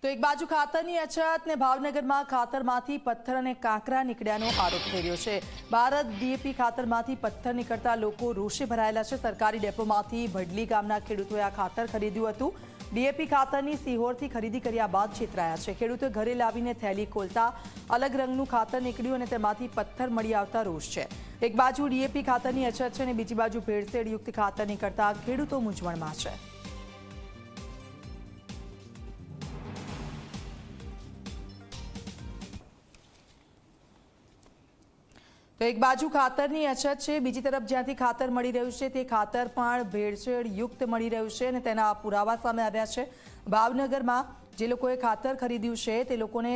તો એક બાજુ ખાતરની અછત ને ભાવનગરમાં ખાતરમાંથી પથ્થર અને કાંકરા નીકળ્યાનો આરોપ થઈ રહ્યો છે। ભારત ડીએપી ખાતરમાંથી પથ્થર નીકળતા લોકો રોષે ભરાયેલા છે। સરકારી ડેપોમાંથી ભડલી ગામના ખેડૂતોએ આ ખાતર ખરીદ્યું હતું। ડીએપી ખાતરની સિહોરથી ખરીદી કર્યા બાદ છેતરાયા છે। ખેડૂતોએ ઘરે લાવીને થેલી ખોલતા અલગ રંગનું ખાતર નીકળ્યું અને તેમાંથી પથ્થર મળી આવતા રોષ છે। એક બાજુ ડીએપી ખાતરની અછત છે અને બીજી બાજુ ભેળસેળયુક્ત ખાતર નીકળતા ખેડૂતો મૂંઝવણમાં છે। તો એક બાજુ ખાતરની અછત છે, બીજી તરફ જ્યાંથી ખાતર મળી રહ્યું છે તે ખાતર પણ ભેળસેળયુક્ત મળી રહ્યું છે અને તેના પુરાવા સામે આવ્યા છે। ભાવનગરમાં જે લોકોએ ખાતર ખરીદ્યું છે તે લોકોને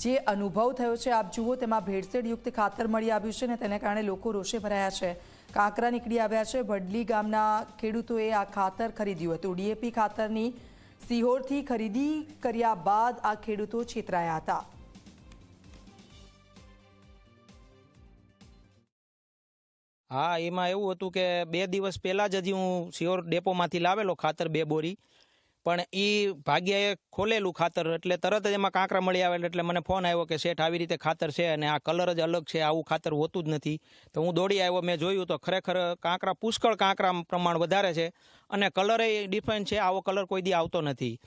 જે અનુભવ થયો છે આપ જુઓ, તેમાં ભેળસેળયુક્ત ખાતર મળી આવ્યું છે અને તેને કારણે લોકો રોષે ભરાયા છે। કાંકરા નીકળી આવ્યા છે। ભડલી ગામના ખેડૂતોએ આ ખાતર ખરીદ્યું હતું। ડીએપી ખાતરની સિહોરથી ખરીદી કર્યા બાદ આ ખેડૂતો છેતરાયા હતા। हाँ, एमां एवुं हतुं के 2 दिवस पहला ज हजी हूँ सिहोर डेपोमांथी लावेलो खातर 2 बोरी, पण ई भाग्याए खोलेलुं खातर एटले तरत ज एमां कांकरा मळी आवेला एटले मने फोन आव्यो के सेठ आवी रीते खातर छे अने आ कलर ज अलग छे, आवुं खातर होतुं ज नथी। तो हूँ दौड़ी आव्यो, मैं जोयुं तो खरेखर कांकरा पुष्कळ कांकरा प्रमाण वधारे छे अने कलर डिफरंट छे। आवो कलर कोई दी आवतो नथी।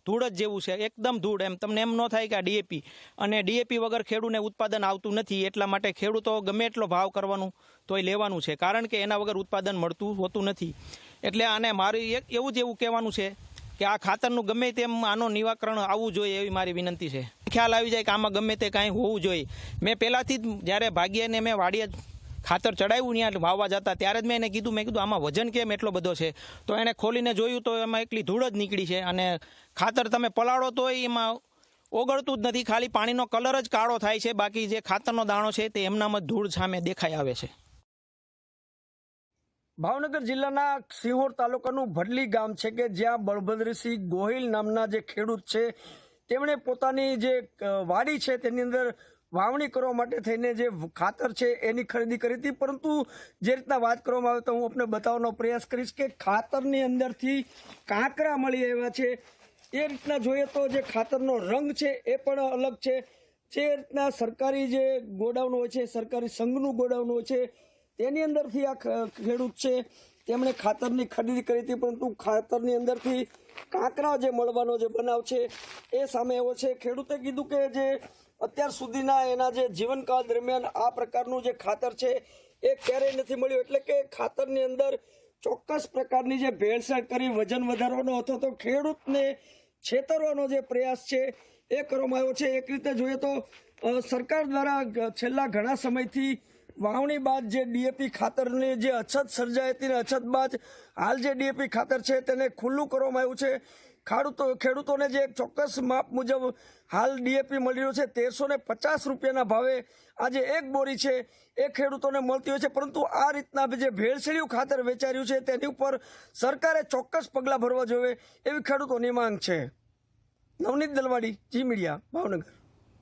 धूळ ज जेवुं छे, एकदम धूळ। एम तमने एम न थाय के आ डीएपी अने डीएपी वगर खेडूने उत्पादन आवतुं नथी, एटला माटे खेडूतो गमे एटलो भाव करवानुं तोय लेवानुं छे, कारण के एना वगर उत्पादन मळतुं होतुं नथी। एटले आने मारी एक एवुं ज एवुं कहेवानुं छे के आ खातरनुं गमे तेम आनो निराकरण आववुं जोईए एवी मारी विनंती छे। ख्याल आवी जाय के आमां गमे ते कांई होवुं जोईए। मैं पहेलाथी ज ज्यारे भाग्यने मैं वाડીએ खातर चढ़ाव्યું ત્યાં વાવવા જતા ત્યારે જ મેં એને કીધું, મેં કીધું આમાં વજન કેમ એટલો બધો છે? તો એણે ખોલીને જોયું તો એમાં એકલી ધૂળ જ નીકળી છે અને ખાતર તમે પલાળો તો એમાં ઓગળતું જ નથી, ખાલી પાણીનો કલર જ કાળો થાય છે, બાકી જે ખાતરનો દાણો છે તે એમનામ જ ધૂળ સામે દેખાઈ આવે છે। ભાવનગર જિલ્લાના સિહોર તાલુકાનું ભડલી ગામ છે કે જ્યાં બળભદ્રસિંહ ગોહિલ નામના જે ખેડૂત છે તેમણે પોતાની જે વાડી છે તેની અંદર વાવણી કરવા માટે થઈને જે ખાતર છે એની ખરીદી કરી હતી। પરંતુ જે રીતના વાત કરવામાં આવે તો હું આપને બતાવવાનો પ્રયાસ કરીશ કે ખાતરની અંદરથી કાંકરા મળી આવ્યા છે। એ રીતના જોઈએ તો જે ખાતરનો રંગ છે એ પણ અલગ છે। જે રીતના સરકારી જે ગોડાઉન હોય છે, સરકારી સંઘનું ગોડાઉન હોય છે, તેની અંદરથી આ ખેડૂત છે તેમણે ખાતરની ખરીદી કરી હતી, પરંતુ ખાતરની અંદરથી કાંકરા જે મળવાનો જે બનાવ છે એ સામે આવ્યો છે। ખેડૂતે કીધું કે જે અત્યાર સુધીના એના જે જીવનકાળ દરમિયાન આ પ્રકારનું જે ખાતર છે એ ક્યારેય નથી મળ્યું, એટલે કે ખાતરની અંદર ચોક્કસ પ્રકારની જે ભેળસેળ કરી વજન વધારવાનો અથવા તો ખેડૂતને છેતરવાનો જે પ્રયાસ છે એ કરવામાં આવ્યો છે। એક રીતે જોઈએ તો સરકાર દ્વારા છેલ્લા ઘણા સમયથી વાવણી બાદ જે ડીએપી ખાતરની જે અછત સર્જાઈ હતી ને અછત બાદ હાલ જે ડીએપી ખાતર છે તેને ખુલ્લું કરવામાં આવ્યું છે। ખેડૂતોને જે એક ચોક્કસ માપ મુજબ હાલ ડીએપી મળી રહ્યું છે 1350 રૂપિયાના ભાવે આ જે એક બોરી છે એ ખેડૂતોને મળતી હોય છે, પરંતુ આ રીતના જે ભેળસેળિયું ખાતર વેચાઈ રહ્યું છે તેની ઉપર સરકારે ચોક્કસ પગલાં ભરવા જોઈએ એવી ખેડૂતોની માંગ છે। નવનીત દલવાડી, જી મીડિયા, ભાવનગર।